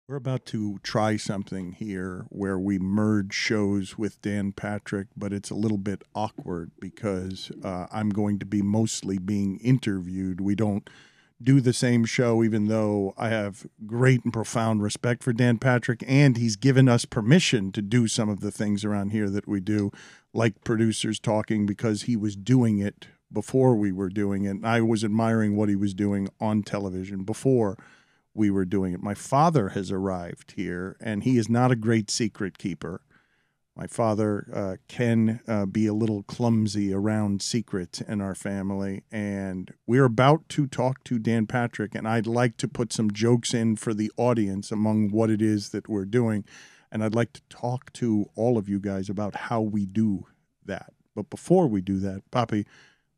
We're about to try something here where we merge shows with Dan Patrick, but it's a little bit awkward because I'm going to be mostly being interviewed. We don't do the same show, even though I have great and profound respect for Dan Patrick, and he's given us permission to do some of the things around here that we do, like producers talking, because he was doing it before we were doing it. And I was admiring what he was doing on television before we were doing it. My father has arrived here, and he is not a great secret keeper. My father can be a little clumsy around secrets in our family, and we're about to talk to Dan Patrick, and I'd like to put some jokes in for the audience among what it is that we're doing, and I'd like to talk to all of you guys about how we do that. But before we do that, Papi,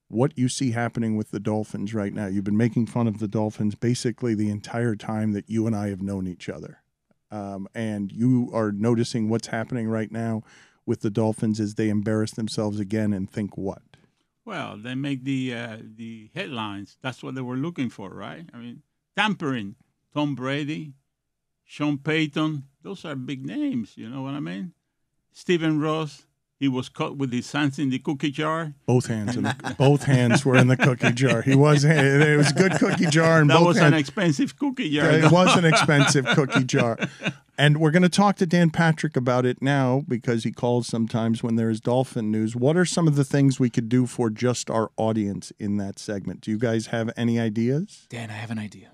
what you see happening with the Dolphins right now. You've been making fun of the Dolphins basically the entire time that you and I have known each other. And you are noticing what's happening right now with the Dolphins as they embarrass themselves again and think what? Well, they make the headlines. That's what they were looking for, right? I mean, tampering. Tom Brady, Sean Payton, those are big names, you know what I mean? Stephen Ross. He was caught with his hands in the cookie jar. Both hands were in the cookie jar. It was a good cookie jar. And that was an expensive cookie jar. It was an expensive cookie jar. And we're going to talk to Dan Patrick about it now because he calls sometimes when there is Dolphin news. What are some of the things we could do for just our audience in that segment? Do you guys have any ideas? Dan, I have an idea.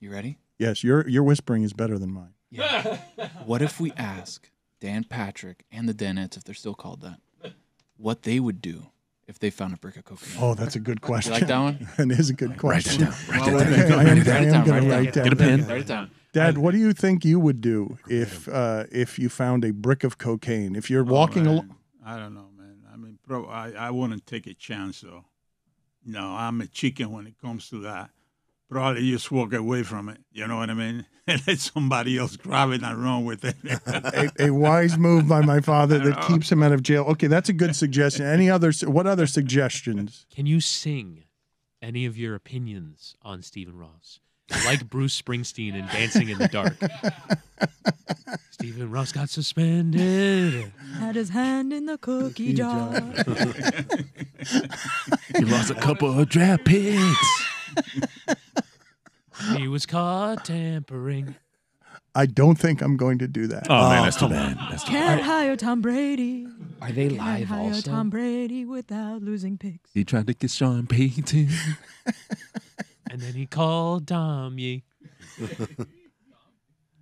You ready? Yes, your whispering is better than mine. Yeah. What if we ask Dan Patrick and the Danettes, if they're still called that, what they would do if they found a brick of cocaine? Oh, that's a good question. You like that one? That is a good question. Write it down. I am going to write down. Get a pen. Write it down. Dad, what do you think you would do if you found a brick of cocaine? If you're walking along, I don't know, man. I mean, bro, I wouldn't take a chance, though. No, I'm a chicken when it comes to that. Probably just walk away from it. You know what I mean? And let somebody else grab it and run with it. a wise move by my father that keeps him out of jail. Okay, that's a good suggestion. What other suggestions? Can you sing any of your opinions on Stephen Ross? Like Bruce Springsteen in Dancing in the Dark. Stephen Ross got suspended. Had his hand in the cookie jar. He lost a couple of draft picks. He was caught tampering. I don't think I'm going to do that. Oh, man, that's too bad. Can't hire Tom Brady. Are they Can't live hire also? Tom Brady without losing picks. He tried to get Sean Payton. And then he called Tommy.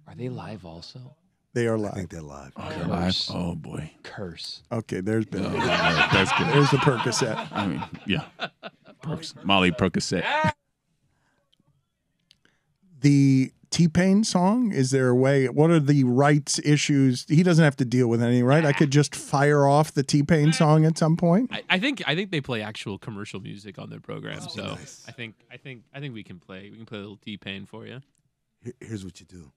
Are they live also? They are live. I think they're live. Oh, they're live? Oh, boy. Curse. Okay, there's been. That's good. There's the Percocet. I mean, yeah. Molly Percocet. The T-Pain song, is there a way? What are the rights issues? He doesn't have to deal with any, right? I could just fire off the T-Pain song at some point. I think they play actual commercial music on their program, so nice. I think we can play a little T-Pain for you. Here's what you do.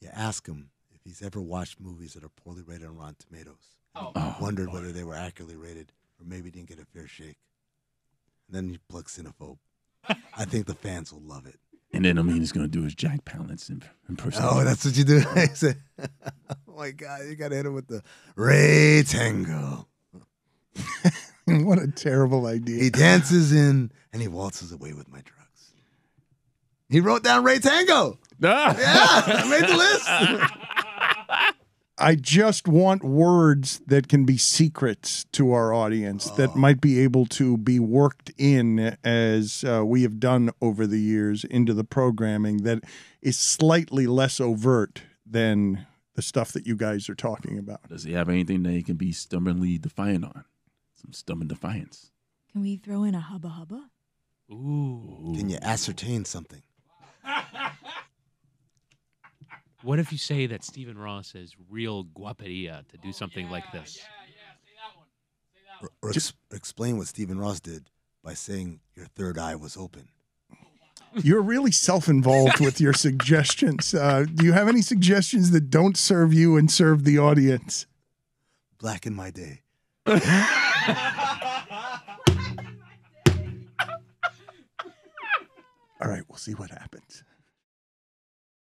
You ask him if he's ever watched movies that are poorly rated on Rotten Tomatoes. Wondered whether they were accurately rated or maybe didn't get a fair shake. And then you plug Cinephobe. I think the fans will love it. And then, he's going to do his Jack Palance impersonation. Oh, that's what you do? Oh, my God. You got to hit him with the Ray Tango. What a terrible idea. He dances in and he waltzes away with my drugs. He wrote down Ray Tango. Ah. Yeah, I made the list. I just want words that can be secrets to our audience that might be able to be worked in as we have done over the years into the programming that is slightly less overt than the stuff that you guys are talking about. Does he have anything that he can be stubbornly defiant on? Some stubborn defiance. Can we throw in a hubba hubba? Ooh. Can you ascertain something? What if you say that Stephen Ross is real guaperia to do something like this? Or explain what Stephen Ross did by saying your third eye was open. You're really self-involved with your suggestions. Do you have any suggestions that don't serve you and serve the audience? Blacken my day. All right, we'll see what happens.